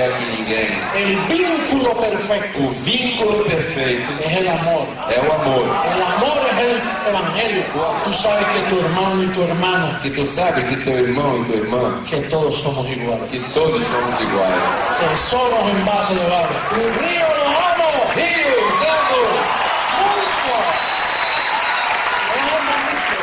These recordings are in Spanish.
quero que ninguém. El vínculo perfecto O vínculo perfeito es el amor. é o amor. El amor es el evangelio. Tú sabes que tu hermano y tu hermana, Que tu sabe que teu irmão e tua irmã, que todos somos iguales. que todos somos iguais. Tesoros en vaso de barro. Un río los amo. Rio, amo! Mucho. Los amo mucho.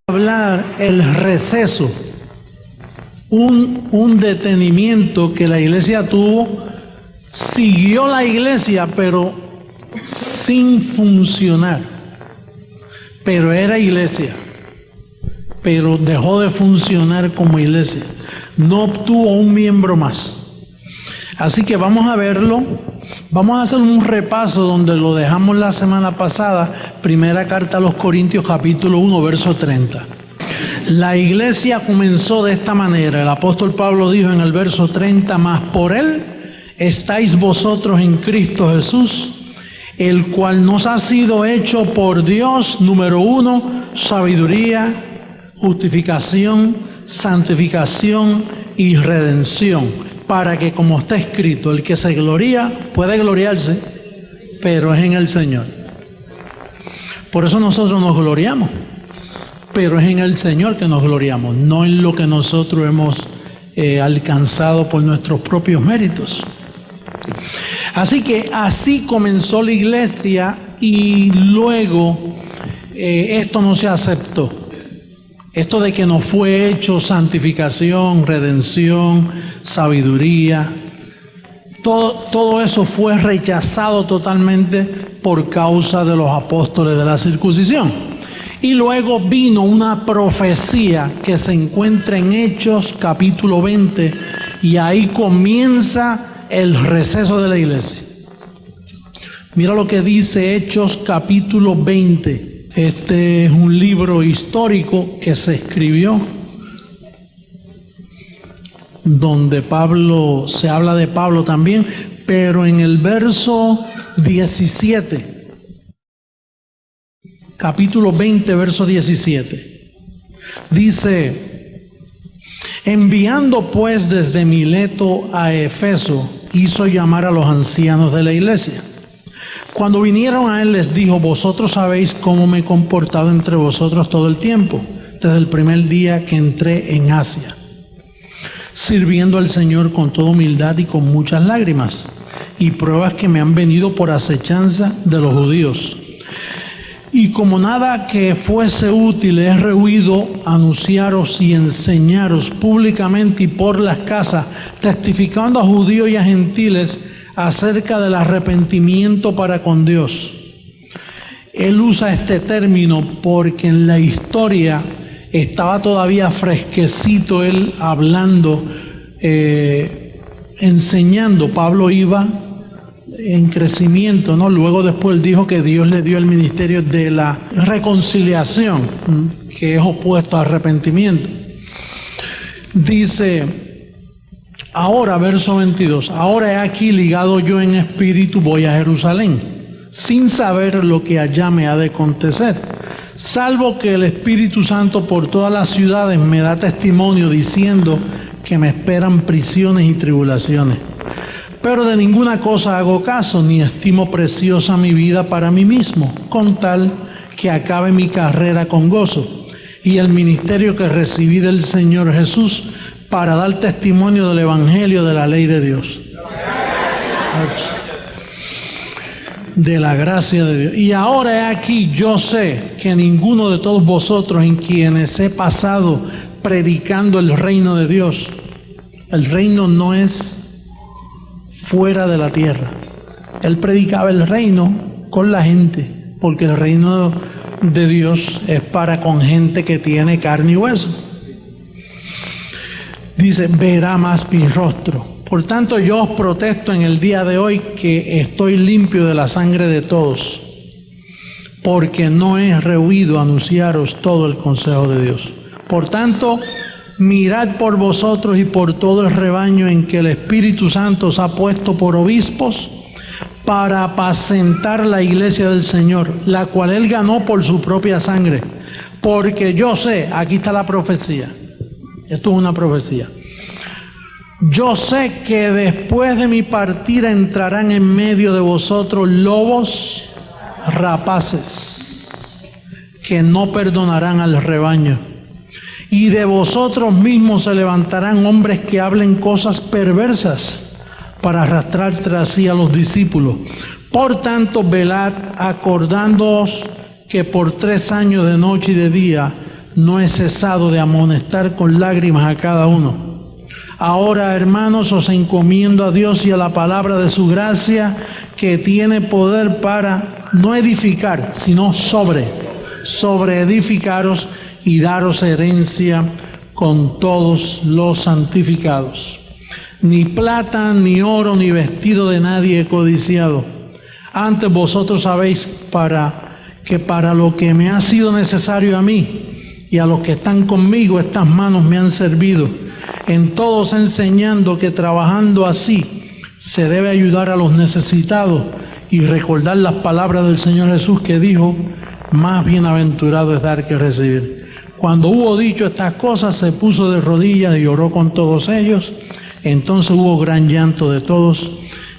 Hablar el receso, un detenimiento que la iglesia tuvo, siguió la iglesia pero sin funcionar, pero era iglesia, pero dejó de funcionar como iglesia, no obtuvo un miembro más. Así que vamos a verlo. Vamos a hacer un repaso donde lo dejamos la semana pasada, primera carta a los Corintios capítulo 1, verso 30. La iglesia comenzó de esta manera. El apóstol Pablo dijo en el verso 30, mas por él estáis vosotros en Cristo Jesús, el cual nos ha sido hecho por Dios, número 1, sabiduría, justificación, santificación y redención. Para que, como está escrito, el que se gloría puede gloriarse, pero es en el Señor. Por eso nosotros nos gloriamos, pero es en el Señor que nos gloriamos, no en lo que nosotros hemos alcanzado por nuestros propios méritos. Así que así comenzó la iglesia y luego esto no se aceptó. Esto de que nos fue hecho santificación, redención, sabiduría, todo eso fue rechazado totalmente por causa de los apóstoles de la circuncisión. Y luego vino una profecía que se encuentra en Hechos capítulo 20 y ahí comienza el receso de la iglesia. Mira lo que dice Hechos capítulo 20. Este es un libro histórico que se escribió donde Pablo, se habla de Pablo también, pero en el verso 17, capítulo 20, verso 17, dice: enviando pues desde Mileto a Efeso, hizo llamar a los ancianos de la iglesia. Cuando vinieron a él les dijo: vosotros sabéis cómo me he comportado entre vosotros todo el tiempo, desde el primer día que entré en Asia, sirviendo al Señor con toda humildad y con muchas lágrimas, y pruebas que me han venido por acechanza de los judíos. Y como nada que fuese útil, he rehuido anunciaros y enseñaros públicamente y por las casas, testificando a judíos y a gentiles acerca del arrepentimiento para con Dios. Él usa este término porque en la historia estaba todavía fresquecito él hablando, enseñando. Pablo iba en crecimiento, ¿no? Luego después él dijo que Dios le dio el ministerio de la reconciliación, que es opuesto al arrepentimiento. Dice: ahora, verso 22, ahora he aquí ligado yo en espíritu, voy a Jerusalén, sin saber lo que allá me ha de acontecer, salvo que el Espíritu Santo por todas las ciudades me da testimonio diciendo que me esperan prisiones y tribulaciones. Pero de ninguna cosa hago caso, ni estimo preciosa mi vida para mí mismo, con tal que acabe mi carrera con gozo y el ministerio que recibí del Señor Jesús, para dar testimonio del Evangelio de la ley de Dios, de la gracia de Dios. Y ahora he aquí, yo sé que ninguno de todos vosotros en quienes he pasado predicando el reino de Dios, el reino no es fuera de la tierra. Él predicaba el reino con la gente, porque el reino de Dios es para con gente que tiene carne y hueso. Dice, verá más mi rostro. Por tanto, yo os protesto en el día de hoy que estoy limpio de la sangre de todos, porque no he rehuido anunciaros todo el consejo de Dios. Por tanto, mirad por vosotros y por todo el rebaño en que el Espíritu Santo os ha puesto por obispos para apacentar la iglesia del Señor, la cual Él ganó por su propia sangre. Porque yo sé, aquí está la profecía, esto es una profecía. Yo sé que después de mi partida entrarán en medio de vosotros lobos rapaces, que no perdonarán al rebaño. Y de vosotros mismos se levantarán hombres que hablen cosas perversas para arrastrar tras sí a los discípulos. Por tanto, velad, acordándoos que por 3 años de noche y de día no he cesado de amonestar con lágrimas a cada uno. Ahora, hermanos, os encomiendo a Dios y a la palabra de su gracia, que tiene poder para no edificar, sino sobre edificaros y daros herencia con todos los santificados. Ni plata, ni oro, ni vestido de nadie he codiciado. Antes vosotros sabéis que para lo que me ha sido necesario a mí y a los que están conmigo, estas manos me han servido. En todos enseñando que trabajando así se debe ayudar a los necesitados y recordar las palabras del Señor Jesús, que dijo, más bienaventurado es dar que recibir. Cuando hubo dicho estas cosas, se puso de rodillas y oró con todos ellos. Entonces hubo gran llanto de todos,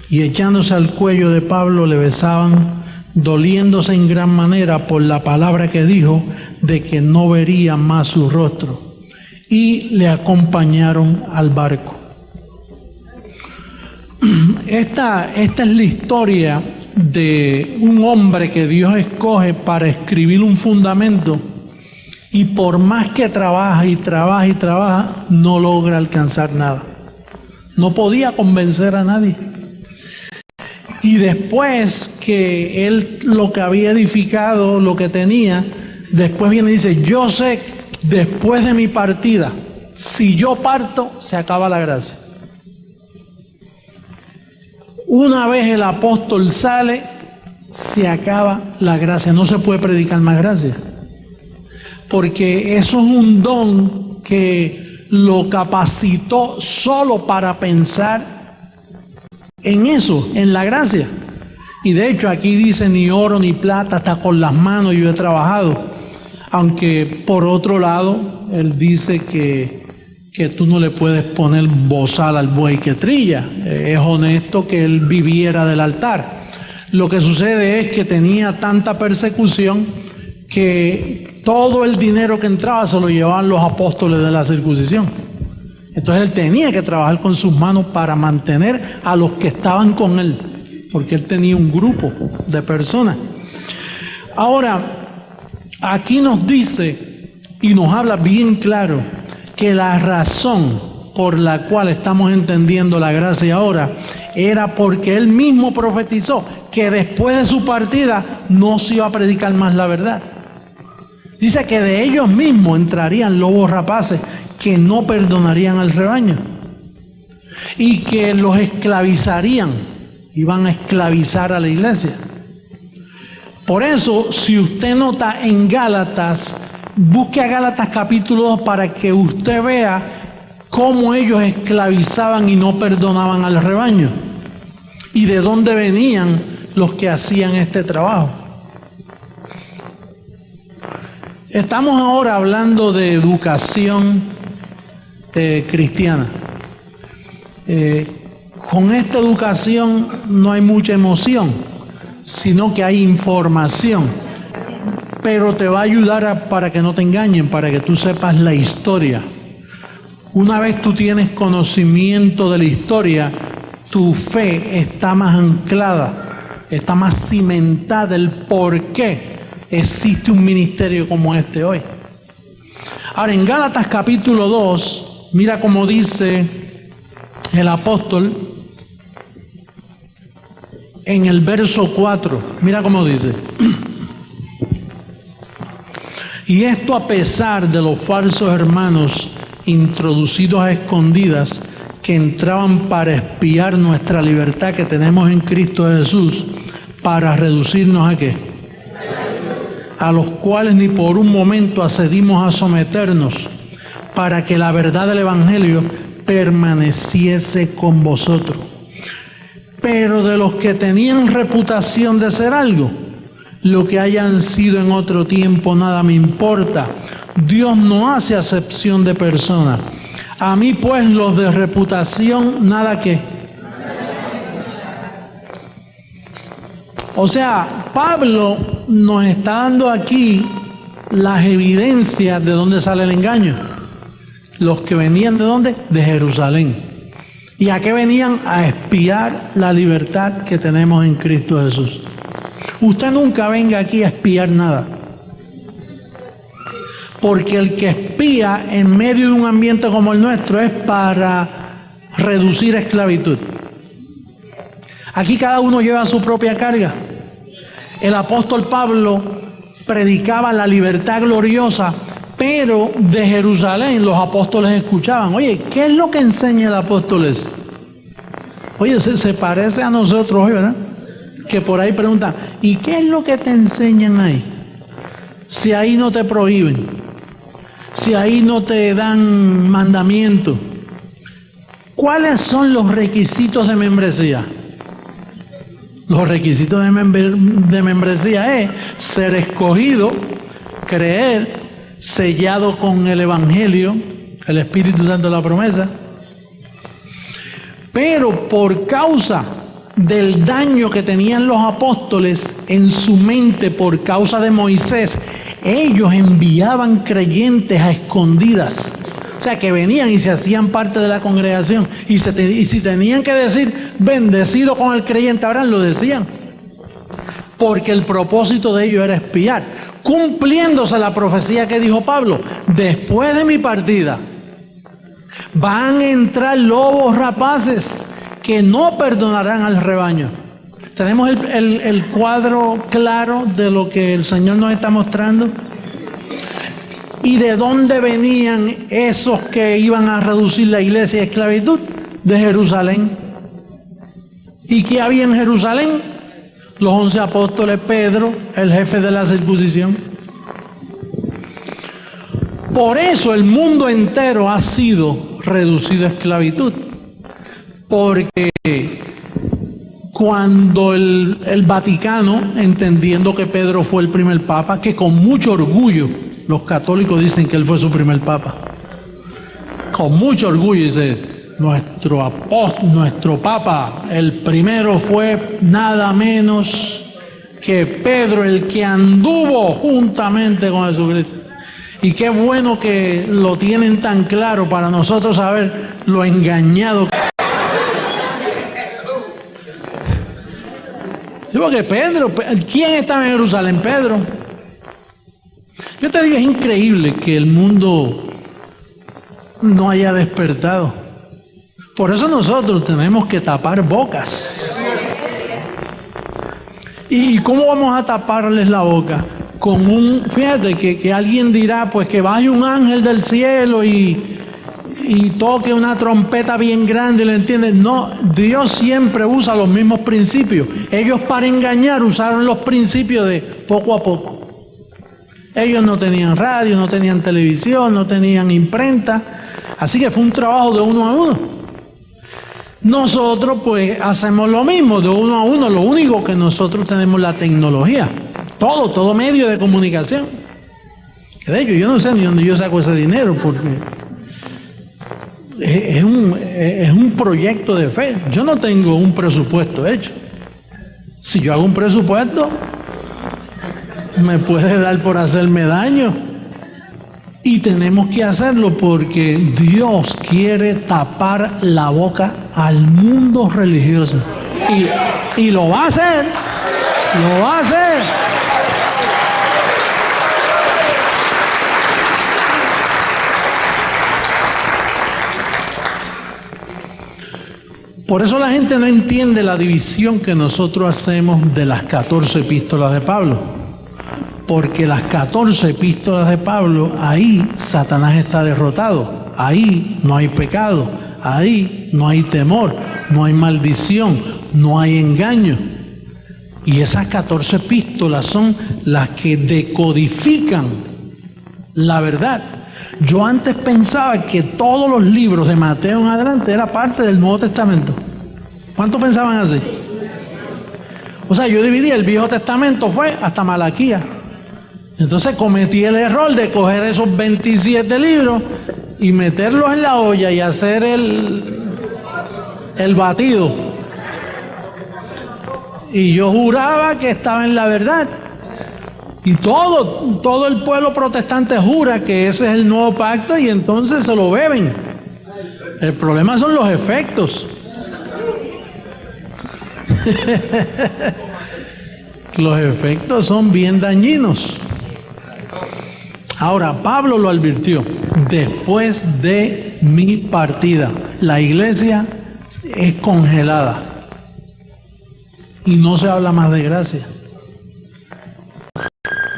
y echándose al cuello de Pablo le besaban, doliéndose en gran manera por la palabra que dijo, de que no verían más su rostro, y le acompañaron al barco. Esta es la historia de un hombre que Dios escoge para escribir un fundamento, y por más que trabaja y trabaja y trabaja, no logra alcanzar nada. No podía convencer a nadie. Y después que él lo que había edificado, lo que tenía, después viene y dice, yo sé, después de mi partida, si yo parto, se acaba la gracia. Una vez el apóstol sale, se acaba la gracia. No se puede predicar más gracia. Porque eso es un don que lo capacitó solo para pensar en eso, en la gracia. Y de hecho aquí dice, ni oro ni plata, hasta con las manos yo he trabajado. Aunque por otro lado, él dice que tú no le puedes poner bozal al buey que trilla. Es honesto que él viviera del altar. Lo que sucede es que tenía tanta persecución que todo el dinero que entraba se lo llevaban los apóstoles de la circuncisión. Entonces él tenía que trabajar con sus manos para mantener a los que estaban con él, porque él tenía un grupo de personas. Ahora, aquí nos dice y nos habla bien claro que la razón por la cual estamos entendiendo la gracia ahora era porque él mismo profetizó que después de su partida no se iba a predicar más la verdad. Dice que de ellos mismos entrarían lobos rapaces que no perdonarían al rebaño y que los esclavizarían, iban a esclavizar a la iglesia. Por eso, si usted nota en Gálatas, busque a Gálatas capítulo 2 para que usted vea cómo ellos esclavizaban y no perdonaban al rebaño y de dónde venían los que hacían este trabajo. Estamos ahora hablando de educación cristiana. Con esta educación no hay mucha emoción, sino que hay información. Pero te va a ayudar para que no te engañen, para que tú sepas la historia. Una vez tú tienes conocimiento de la historia, tu fe está más anclada, está más cimentada el por qué existe un ministerio como este hoy. Ahora, en Gálatas capítulo 2, mira cómo dice el apóstol, en el verso 4. Mira cómo dice. Y esto a pesar de los falsos hermanos introducidos a escondidas que entraban para espiar nuestra libertad que tenemos en Cristo Jesús, para reducirnos ¿a qué? A los cuales ni por un momento accedimos a someternos, para que la verdad del Evangelio permaneciese con vosotros. Pero de los que tenían reputación de ser algo, lo que hayan sido en otro tiempo nada me importa. Dios no hace acepción de personas. A mí pues los de reputación nada que. O sea, Pablo nos está dando aquí las evidencias de dónde sale el engaño. Los que venían ¿de dónde? De Jerusalén. ¿Y a qué venían? A espiar la libertad que tenemos en Cristo Jesús. Usted nunca venga aquí a espiar nada. Porque el que espía en medio de un ambiente como el nuestro es para reducir esclavitud. Aquí cada uno lleva su propia carga. El apóstol Pablo predicaba la libertad gloriosa, pero de Jerusalén los apóstoles escuchaban. Oye, ¿qué es lo que enseña el apóstol ese? Oye, se parece a nosotros hoy, ¿verdad? Que por ahí preguntan, ¿y qué es lo que te enseñan ahí? Si ahí no te prohíben, si ahí no te dan mandamientos, ¿cuáles son los requisitos de membresía? Los requisitos de membresía es ser escogido, creer, sellado con el Evangelio, el Espíritu Santo de la promesa. Pero por causa del daño que tenían los apóstoles en su mente por causa de Moisés, ellos enviaban creyentes a escondidas. O sea, que venían y se hacían parte de la congregación. Y si tenían que decir bendecido con el creyente, ahora lo decían. Porque el propósito de ellos era espiar. Cumpliéndose la profecía que dijo Pablo: después de mi partida van a entrar lobos rapaces que no perdonarán al rebaño. ¿Tenemos el cuadro claro de lo que el Señor nos está mostrando? ¿Y de dónde venían esos que iban a reducir la iglesia a esclavitud? De Jerusalén. ¿Y qué había en Jerusalén? Los 11 apóstoles, Pedro, el jefe de la circuncisión. Por eso el mundo entero ha sido reducido a esclavitud. Porque cuando el Vaticano, entendiendo que Pedro fue el primer papa, que con mucho orgullo los católicos dicen que él fue su primer papa, con mucho orgullo dice, nuestro papa, el primero fue nada menos que Pedro, el que anduvo juntamente con Jesucristo. Y qué bueno que lo tienen tan claro para nosotros saber lo engañado. Digo que Pedro, ¿quién estaba en Jerusalén? Pedro. Yo te digo, es increíble que el mundo no haya despertado. Por eso nosotros tenemos que tapar bocas. ¿Y cómo vamos a taparles la boca? Fíjate que alguien dirá, pues que vaya un ángel del cielo y toque una trompeta bien grande, ¿le entiendes? No, Dios siempre usa los mismos principios. Ellos para engañar usaron los principios de poco a poco. Ellos no tenían radio, no tenían televisión, no tenían imprenta, así que fue un trabajo de uno a uno. Nosotros pues hacemos lo mismo, de uno a uno. Lo único que nosotros tenemos la tecnología, todo medio de comunicación. De hecho, yo no sé ni dónde yo saco ese dinero, porque es un proyecto de fe. Yo no tengo un presupuesto hecho. Si yo hago un presupuesto, me puede dar por hacerme daño. Y tenemos que hacerlo porque Dios quiere tapar la boca al mundo religioso. Y lo va a hacer. Lo va a hacer. Por eso la gente no entiende la división que nosotros hacemos de las 14 epístolas de Pablo. Porque las 14 epístolas de Pablo, ahí Satanás está derrotado, ahí no hay pecado, ahí no hay temor, no hay maldición, no hay engaño. Y esas 14 epístolas son las que decodifican la verdad. Yo antes pensaba que todos los libros de Mateo en adelante era parte del Nuevo Testamento. ¿Cuántos pensaban así? O sea, yo dividí el Viejo Testamento, fue hasta Malaquías. Entonces cometí el error de coger esos 27 libros y meterlos en la olla y hacer el batido. Y yo juraba que estaba en la verdad. Y todo el pueblo protestante jura que ese es el nuevo pacto y entonces se lo beben. El problema son los efectos. Los efectos son bien dañinos. Ahora, Pablo lo advirtió: después de mi partida, la iglesia es congelada y no se habla más de gracia.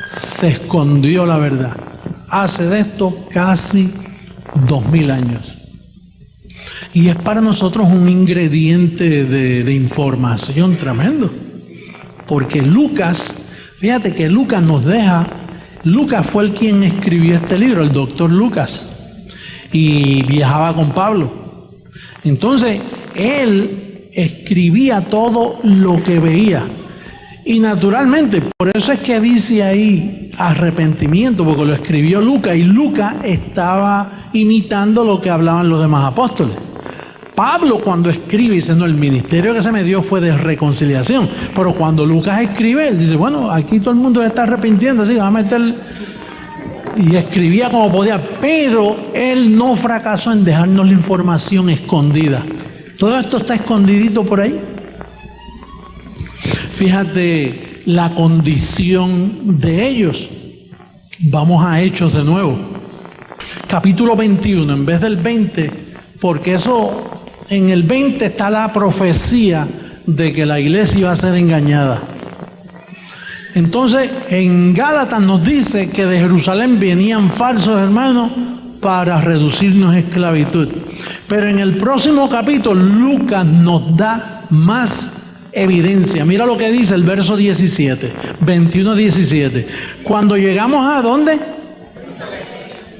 Se escondió la verdad. Hace de esto casi 2000 años. Y es para nosotros un ingrediente de información tremendo. Porque Lucas, fíjate que Lucas nos deja, Lucas fue el quien escribió este libro, el doctor Lucas, y viajaba con Pablo. Entonces, él escribía todo lo que veía. Y naturalmente, por eso es que dice ahí arrepentimiento, porque lo escribió Lucas, y Lucas estaba imitando lo que hablaban los demás apóstoles. Pablo cuando escribe dice: no, el ministerio que se me dio fue de reconciliación. Pero cuando Lucas escribe, él dice: bueno, aquí todo el mundo se está arrepintiendo, así va a meter. Y escribía como podía, pero él no fracasó en dejarnos la información escondida. Todo esto está escondidito por ahí. Fíjate la condición de ellos. Vamos a Hechos de nuevo. Capítulo 21, en vez del 20, porque eso, en el 20 está la profecía de que la iglesia iba a ser engañada. Entonces, en Gálatas nos dice que de Jerusalén venían falsos hermanos para reducirnos a esclavitud. Pero en el próximo capítulo, Lucas nos da más evidencia. Mira lo que dice el verso 17, 21-17. Cuando llegamos a ¿dónde?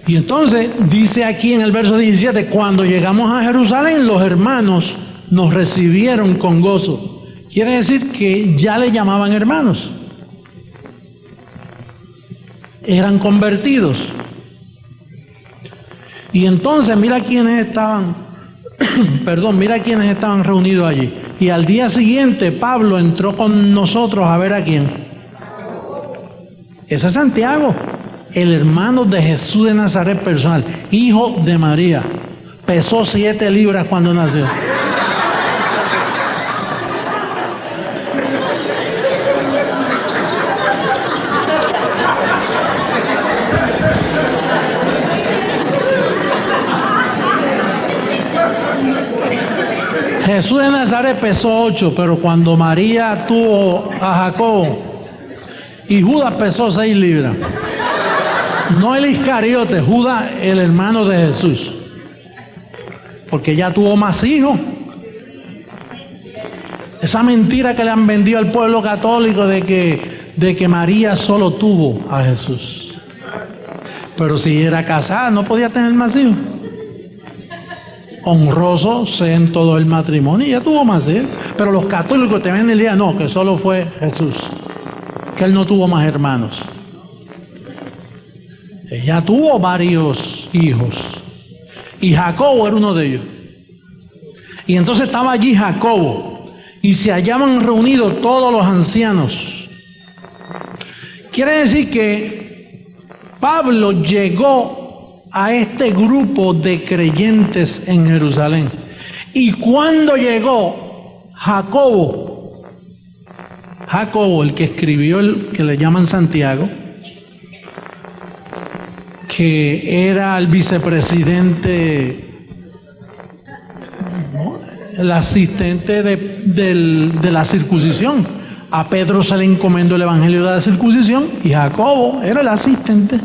Y entonces dice aquí en el verso 17, cuando llegamos a Jerusalén, los hermanos nos recibieron con gozo. Quiere decir que ya le llamaban hermanos. Eran convertidos. Y entonces mira quiénes estaban, mira quiénes estaban reunidos allí. Y al día siguiente Pablo entró con nosotros a ver a quién. Ese es Santiago, el hermano de Jesús de Nazaret personal, hijo de María. Pesó 7 libras cuando nació. Jesús de Nazaret pesó 8, pero cuando María tuvo a Jacobo y Judas pesó 6 libras. No el Iscariote, Judas, el hermano de Jesús. Porque ella tuvo más hijos. Esa mentira que le han vendido al pueblo católico de que María solo tuvo a Jesús. Pero si era casada, no podía tener más hijos. Honroso sea en todo el matrimonio, y ella tuvo más hijos. Pero los católicos te ven el día, no, que solo fue Jesús, que él no tuvo más hermanos. Ella tuvo varios hijos y Jacobo era uno de ellos. Y entonces estaba allí Jacobo y se hallaban reunidos todos los ancianos. Quiere decir que Pablo llegó a este grupo de creyentes en Jerusalén. Y cuando llegó Jacobo, el que escribió el que le llaman Santiago, que era el vicepresidente, el asistente de la circuncisión. A Pedro se le encomendó el evangelio de la circuncisión y Jacobo era el asistente.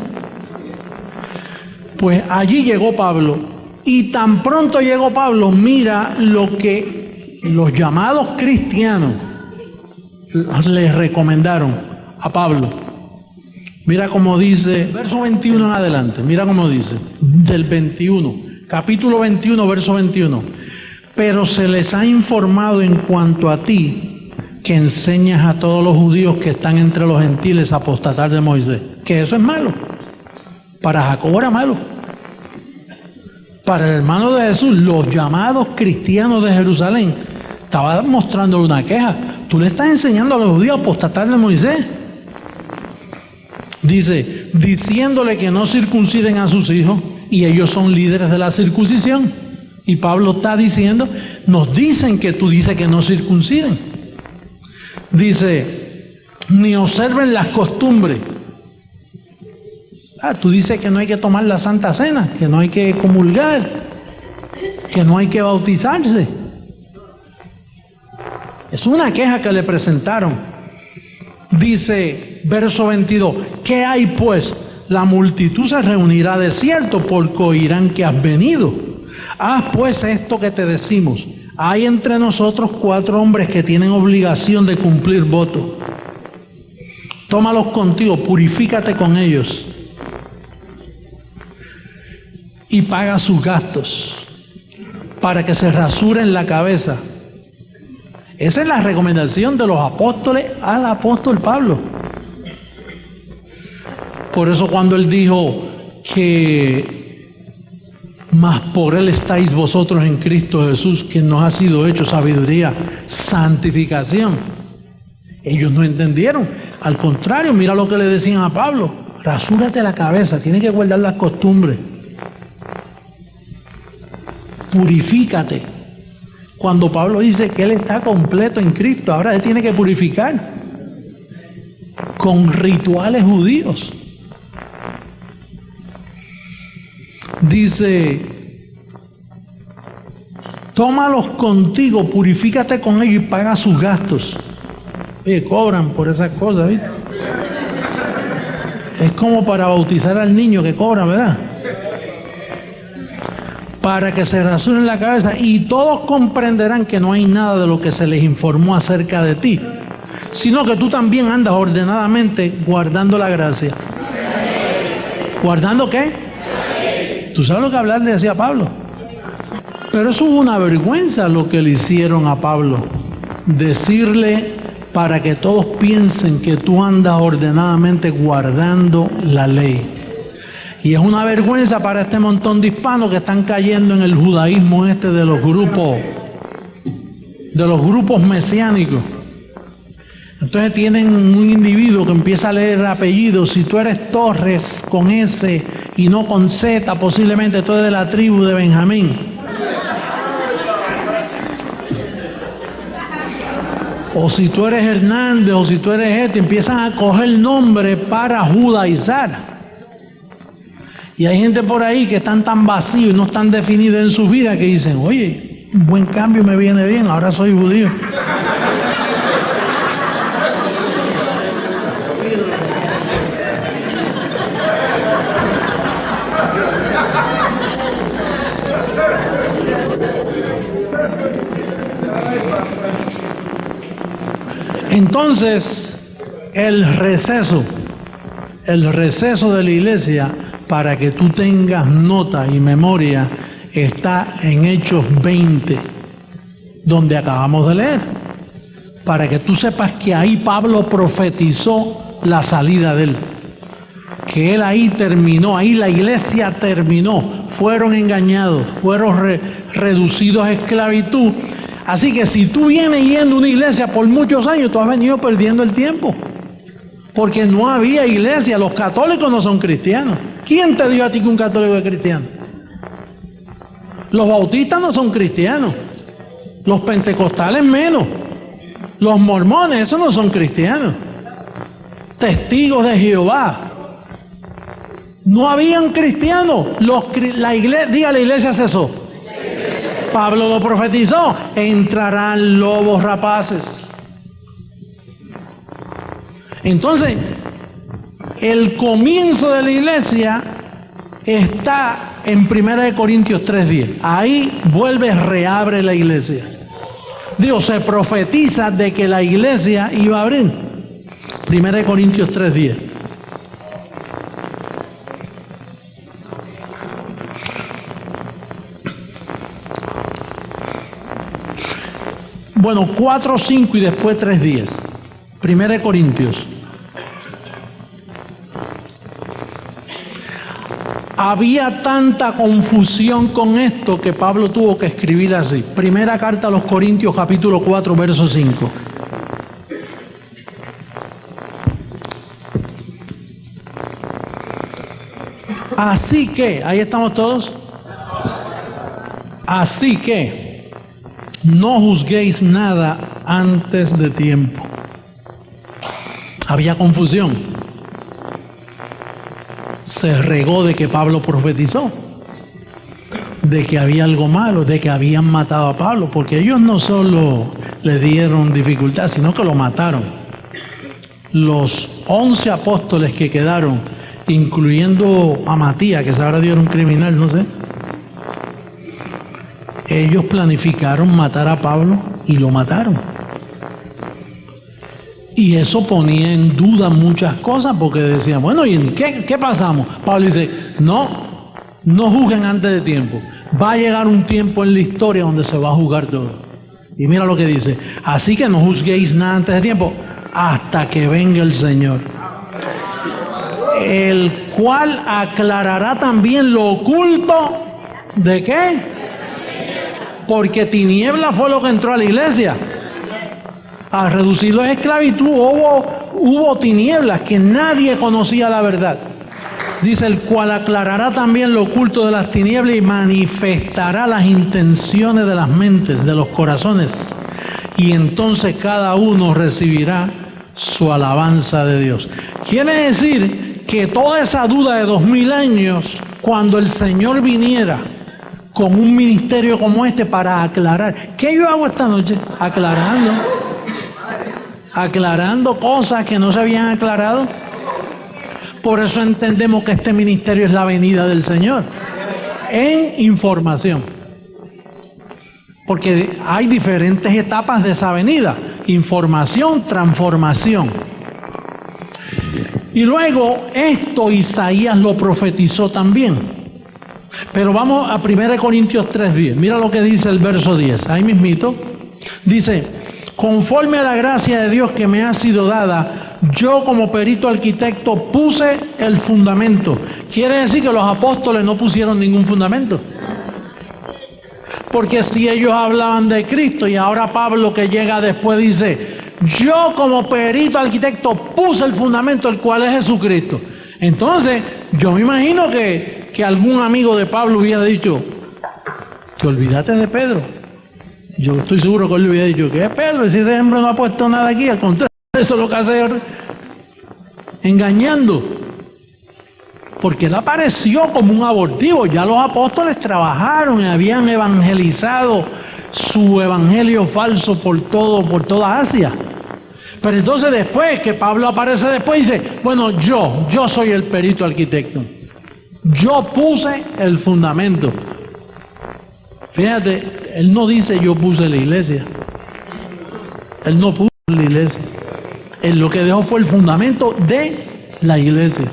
Pues allí llegó Pablo, y tan pronto llegó Pablo, mira lo que los llamados cristianos le recomendaron a Pablo. Mira cómo dice, verso 21 en adelante, mira cómo dice, del 21, capítulo 21, verso 21. Pero se les ha informado en cuanto a ti, que enseñas a todos los judíos que están entre los gentiles a apostatar de Moisés. Que eso es malo. Para Jacobo era malo. Para el hermano de Jesús, los llamados cristianos de Jerusalén, estaba mostrándole una queja. Tú le estás enseñando a los judíos a apostatar de Moisés. Dice, diciéndole que no circunciden a sus hijos, y ellos son líderes de la circuncisión. Y Pablo está diciendo, nos dicen que tú dices que no circunciden. Dice, ni observen las costumbres. Tú dices que no hay que tomar la Santa Cena, que no hay que comulgar, que no hay que bautizarse. Es una queja que le presentaron. Dice, verso 22, ¿qué hay pues? La multitud se reunirá de cierto, porque oirán que has venido. Haz pues esto que te decimos. Hay entre nosotros 4 hombres que tienen obligación de cumplir voto. Tómalos contigo, purifícate con ellos y paga sus gastos para que se rasuren la cabeza. Esa es la recomendación de los apóstoles al apóstol Pablo. Por eso cuando él dijo que mas por él estáis vosotros en Cristo Jesús, que nos ha sido hecho sabiduría, santificación, ellos no entendieron. Al contrario, mira lo que le decían a Pablo: rasúrate la cabeza, tienes que guardar las costumbres, purifícate. Cuando Pablo dice que él está completo en Cristo, ahora él tiene que purificar con rituales judíos. Dice, tómalos contigo, purifícate con ellos y paga sus gastos. Oye, cobran por esas cosas, ¿viste? Es como para bautizar al niño que cobra, ¿verdad? Para que se rasuren la cabeza, y todos comprenderán que no hay nada de lo que se les informó acerca de ti, sino que tú también andas ordenadamente guardando la gracia. ¿Guardando qué? ¿Tú sabes lo que hablar le decía a Pablo? Pero eso es una vergüenza lo que le hicieron a Pablo. Decirle para que todos piensen que tú andas ordenadamente guardando la ley. Y es una vergüenza para este montón de hispanos que están cayendo en el judaísmo de los grupos mesiánicos. Entonces tienen un individuo que empieza a leer apellidos. Si tú eres Torres con S y no con Z, posiblemente tú eres de la tribu de Benjamín. O si tú eres Hernández, o si tú eres empiezan a coger nombre para judaizar. Y hay gente por ahí que están tan vacíos y no están definidos en su vida que dicen, oye, un buen cambio me viene bien, ahora soy judío. Entonces, el receso de la iglesia, para que tú tengas nota y memoria, está en Hechos 20, donde acabamos de leer, para que tú sepas que ahí Pablo profetizó la salida de él, que él ahí terminó, ahí la iglesia terminó, fueron engañados, fueron reducidos a esclavitud. Así que si tú vienes yendo a una iglesia por muchos años, tú has venido perdiendo el tiempo, porque no había iglesia. Los católicos no son cristianos. ¿Quién te dio a ti que un católico es cristiano? Los bautistas no son cristianos, los pentecostales menos, los mormones, esos no son cristianos, testigos de Jehová, no habían cristianos. La iglesia, diga, la iglesia cesó. Pablo lo profetizó, entrarán lobos rapaces. Entonces, el comienzo de la iglesia está en 1 Corintios 3:10. Ahí reabre la iglesia. Dios se profetiza de que la iglesia iba a abrir. 1 Corintios 3:10. Bueno, 4:5 y después 3:10. 1 Corintios. Había tanta confusión con esto que Pablo tuvo que escribir así. Primera carta a los Corintios, capítulo 4, verso 5. Así que, ahí estamos todos. Así que, no juzguéis nada antes de tiempo. Había confusión. Se regó de que Pablo profetizó, de que había algo malo, de que habían matado a Pablo, porque ellos no solo le dieron dificultad, sino que lo mataron. Los 11 apóstoles que quedaron, incluyendo a Matías, que sabrá Dios era un criminal, no sé, ellos planificaron matar a Pablo y lo mataron. Y eso ponía en duda muchas cosas, porque decían, bueno, ¿y en qué pasamos? Pablo dice, no juzguen antes de tiempo. Va a llegar un tiempo en la historia donde se va a juzgar todo. Y mira lo que dice, así que no juzguéis nada antes de tiempo, hasta que venga el Señor, el cual aclarará también lo oculto. ¿De qué? Porque tiniebla fue lo que entró a la iglesia. A reducirlo a esclavitud hubo tinieblas, que nadie conocía la verdad. Dice, el cual aclarará también lo oculto de las tinieblas y manifestará las intenciones de las mentes, de los corazones. Y entonces cada uno recibirá su alabanza de Dios. Quiere decir que toda esa duda de 2000 años, cuando el Señor viniera con un ministerio como este para aclarar. ¿Qué yo hago esta noche? Aclarando cosas que no se habían aclarado. Por eso entendemos que este ministerio es la venida del Señor en información, porque hay diferentes etapas de esa venida: información, transformación. Y luego esto Isaías lo profetizó también. Pero vamos a 1 Corintios 3:10. Mira lo que dice el verso 10. Ahí mismito dice, conforme a la gracia de Dios que me ha sido dada, yo como perito arquitecto puse el fundamento. Quiere decir que los apóstoles no pusieron ningún fundamento. Porque si ellos hablaban de Cristo, y ahora Pablo, que llega después, dice, yo como perito arquitecto puse el fundamento, el cual es Jesucristo. Entonces, yo me imagino que algún amigo de Pablo hubiera dicho, te olvidaste de Pedro. Yo estoy seguro que él le hubiera dicho, ¿qué es Pedro? Si ese hombre no ha puesto nada aquí, al contrario, eso es lo que hace engañando. Porque él apareció como un abortivo. Ya los apóstoles trabajaron y habían evangelizado su evangelio falso por toda Asia. Pero entonces después, que Pablo aparece después, dice, bueno, yo soy el perito arquitecto. Yo puse el fundamento. Fíjate, él no dice yo puse la iglesia. Él no puso la iglesia. Él lo que dejó fue el fundamento de la iglesia.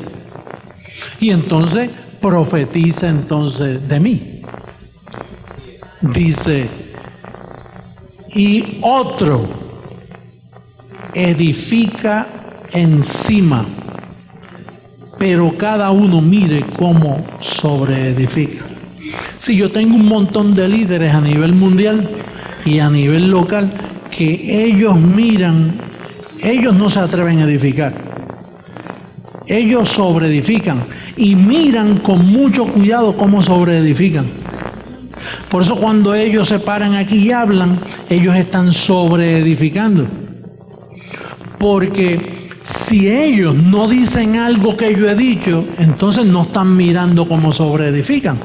Y entonces profetiza entonces de mí. Dice, y otro edifica encima, pero cada uno mire cómo sobreedifica. Si yo tengo un montón de líderes a nivel mundial y a nivel local que ellos miran, ellos no se atreven a edificar, ellos sobreedifican y miran con mucho cuidado cómo sobreedifican. Por eso cuando ellos se paran aquí y hablan, ellos están sobreedificando. Porque si ellos no dicen algo que yo he dicho, entonces no están mirando cómo sobreedifican.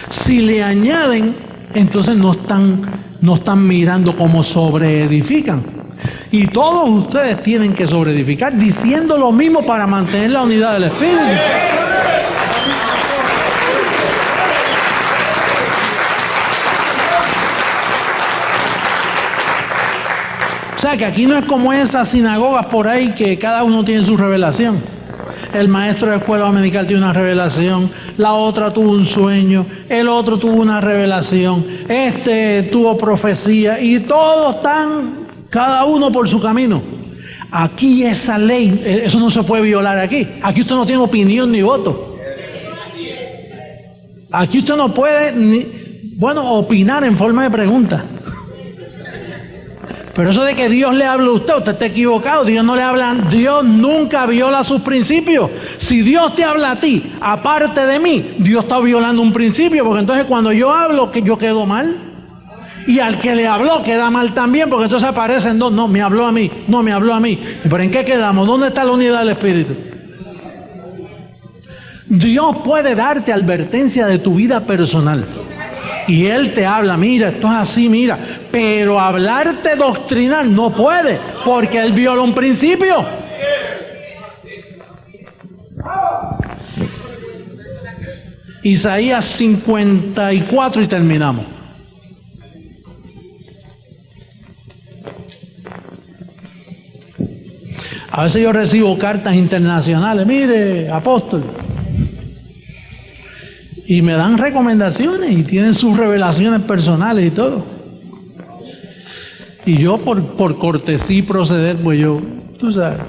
Si le añaden entonces no están mirando cómo sobreedifican. Y todos ustedes tienen que sobreedificar diciendo lo mismo para mantener la unidad del Espíritu. O sea que aquí no es como esas sinagogas por ahí que cada uno tiene su revelación. El maestro de escuela dominical tiene una revelación, la otra tuvo un sueño, el otro tuvo una revelación, este tuvo profecía y todos están, cada uno por su camino. Aquí esa ley, eso no se puede violar aquí. Aquí usted no tiene opinión ni voto. Aquí usted no puede opinar en forma de pregunta. Pero eso de que Dios le habla a usted está equivocado. Dios no le habla, Dios nunca viola sus principios. Si Dios te habla a ti, aparte de mí, Dios está violando un principio, porque entonces cuando yo hablo, que yo quedo mal. Y al que le habló queda mal también, porque entonces aparecen dos, no, me habló a mí, no me habló a mí. ¿Pero en qué quedamos? ¿Dónde está la unidad del Espíritu? Dios puede darte advertencia de tu vida personal. Y Él te habla, mira, esto es así, mira. Pero hablarte doctrinal no puede, porque Él viola un principio. Isaías 54 y terminamos. A veces yo recibo cartas internacionales, mire, apóstol. Y me dan recomendaciones y tienen sus revelaciones personales y todo. Y yo por cortesía y proceder, pues yo, tú sabes,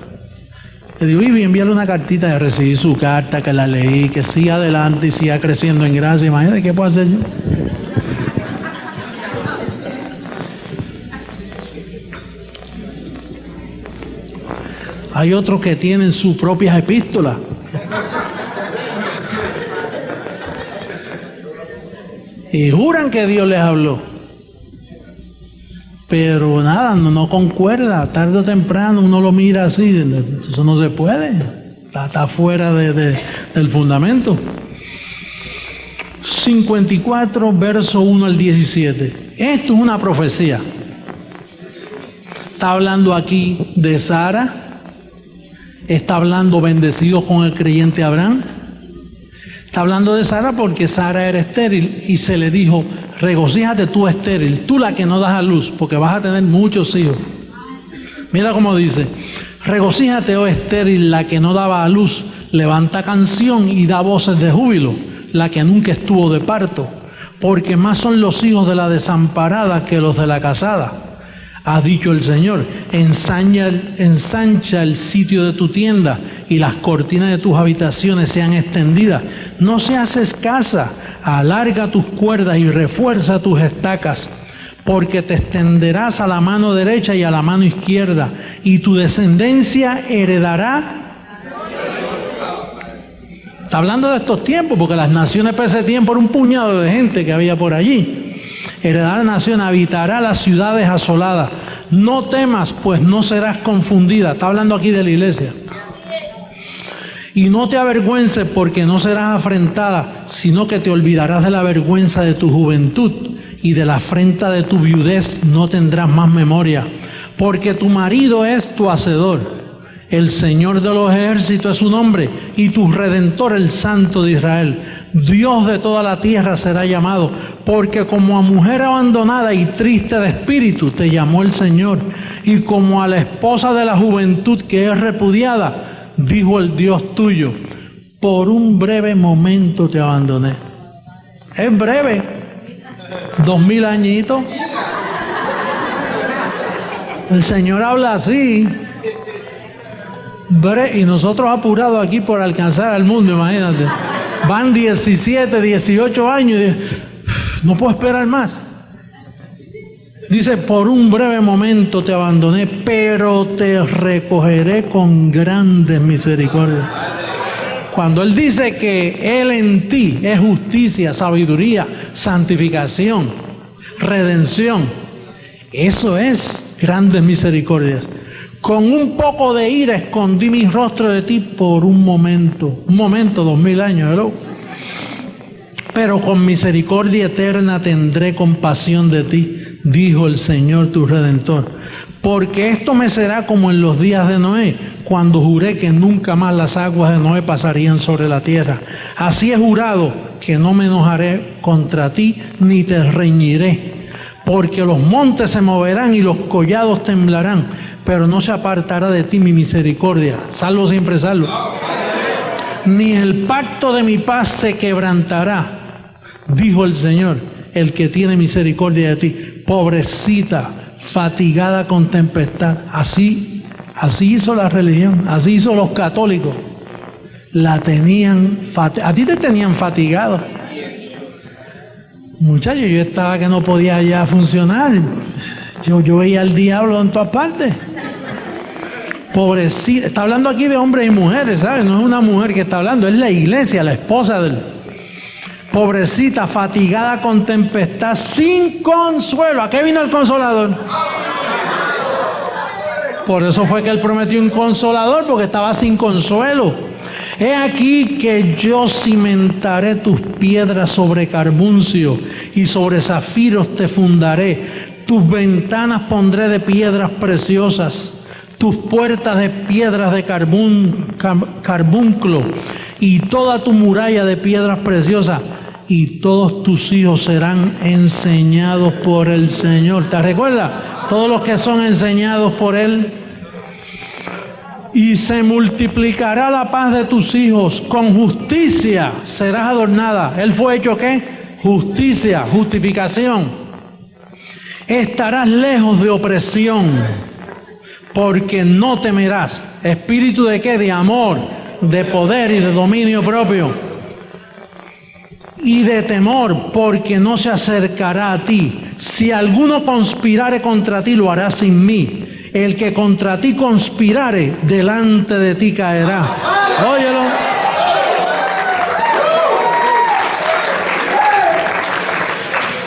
le digo, y envíale una cartita, de recibir su carta, que la leí, que siga adelante y siga creciendo en gracia. Imagínate qué puedo hacer yo. Hay otros que tienen sus propias epístolas. Y juran que Dios les habló. Pero nada, no concuerda. Tarde o temprano uno lo mira así. Eso no se puede. Está fuera del fundamento. 54, verso 1 al 17. Esto es una profecía. Está hablando aquí de Sara. Está hablando bendecidos con el creyente Abraham. Está hablando de Sara porque Sara era estéril y se le dijo, regocíjate tú estéril, tú la que no das a luz, porque vas a tener muchos hijos. Mira cómo dice, regocíjate, oh estéril, la que no daba a luz, levanta canción y da voces de júbilo, la que nunca estuvo de parto, porque más son los hijos de la desamparada que los de la casada. Ha dicho el Señor, ensancha el sitio de tu tienda y las cortinas de tus habitaciones sean extendidas. No seas escasa, alarga tus cuerdas y refuerza tus estacas, porque te extenderás a la mano derecha y a la mano izquierda, y tu descendencia heredará. Está hablando de estos tiempos, porque las naciones para ese tiempo era un puñado de gente que había por allí. Heredará la nación, habitará las ciudades asoladas. No temas, pues no serás confundida. Está hablando aquí de la iglesia. Y no te avergüences, porque no serás afrentada, sino que te olvidarás de la vergüenza de tu juventud, y de la afrenta de tu viudez no tendrás más memoria. Porque tu marido es tu hacedor, el Señor de los ejércitos es su nombre, y tu Redentor el Santo de Israel. Dios de toda la tierra será llamado, porque como a mujer abandonada y triste de espíritu te llamó el Señor, y como a la esposa de la juventud que es repudiada, dijo el Dios tuyo, por un breve momento te abandoné. Es breve, 2000 añitos. El Señor habla así. Y nosotros apurados aquí por alcanzar al mundo, imagínate. Van 17, 18 años y no puedo esperar más. Dice, por un breve momento te abandoné, pero te recogeré con grandes misericordias. Cuando Él dice que Él en ti es justicia, sabiduría, santificación, redención, eso es grandes misericordias. Con un poco de ira escondí mi rostro de ti por un momento, 2000 años, ¿no? pero con misericordia eterna tendré compasión de ti, dijo el Señor tu Redentor. Porque esto me será como en los días de Noé, cuando juré que nunca más las aguas de Noé pasarían sobre la tierra. Así he jurado que no me enojaré contra ti, ni te reñiré. Porque los montes se moverán y los collados temblarán, pero no se apartará de ti mi misericordia. Salvo siempre salvo. Ni el pacto de mi paz se quebrantará, dijo el Señor, el que tiene misericordia de ti. Pobrecita, fatigada con tempestad. Así hizo la religión, así hizo los católicos. La tenían, a ti te tenían fatigado. Muchachos, yo estaba que no podía ya funcionar. Yo veía al diablo en todas partes. Pobrecita, está hablando aquí de hombres y mujeres, ¿sabes? No es una mujer que está hablando, es la iglesia, la esposa del... Pobrecita, fatigada con tempestad, sin consuelo. ¿A qué vino el Consolador? Por eso fue que él prometió un Consolador, porque estaba sin consuelo. He aquí que yo cimentaré tus piedras sobre carbuncio y sobre zafiros te fundaré. Tus ventanas pondré de piedras preciosas, tus puertas de piedras de carbunclo y toda tu muralla de piedras preciosas. Y todos tus hijos serán enseñados por el Señor. ¿Te recuerdas? Todos los que son enseñados por Él. Y se multiplicará la paz de tus hijos. Con justicia serás adornada. ¿Él fue hecho qué? Justicia, justificación. Estarás lejos de opresión, porque no temerás. ¿Espíritu de qué? De amor, de poder y de dominio propio. Y de temor, porque no se acercará a ti. Si alguno conspirare contra ti, lo hará sin mí. El que contra ti conspirare, delante de ti caerá. Óyelo.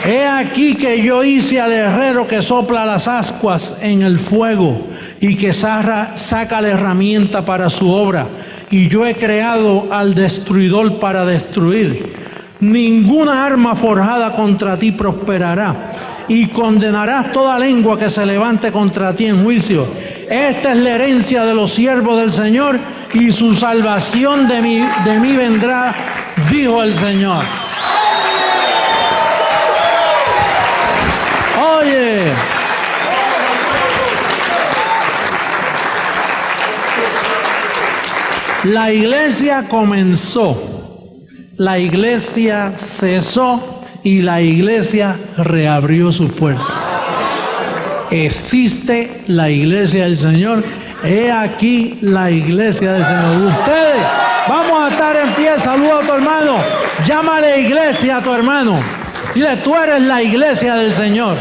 He aquí que yo hice al herrero que sopla las ascuas en el fuego y que saca la herramienta para su obra. Y yo he creado al destruidor para destruir. Ninguna arma forjada contra ti prosperará, y condenarás toda lengua que se levante contra ti en juicio. Esta es la herencia de los siervos del Señor, y su salvación de mí vendrá, dijo el Señor. Oye, la iglesia comenzó. La iglesia cesó y la iglesia reabrió sus puertas. Existe la iglesia del Señor. He aquí la iglesia del Señor. Ustedes, vamos a estar en pie. Saluda a tu hermano. Llámale iglesia a tu hermano. Dile, tú eres la iglesia del Señor.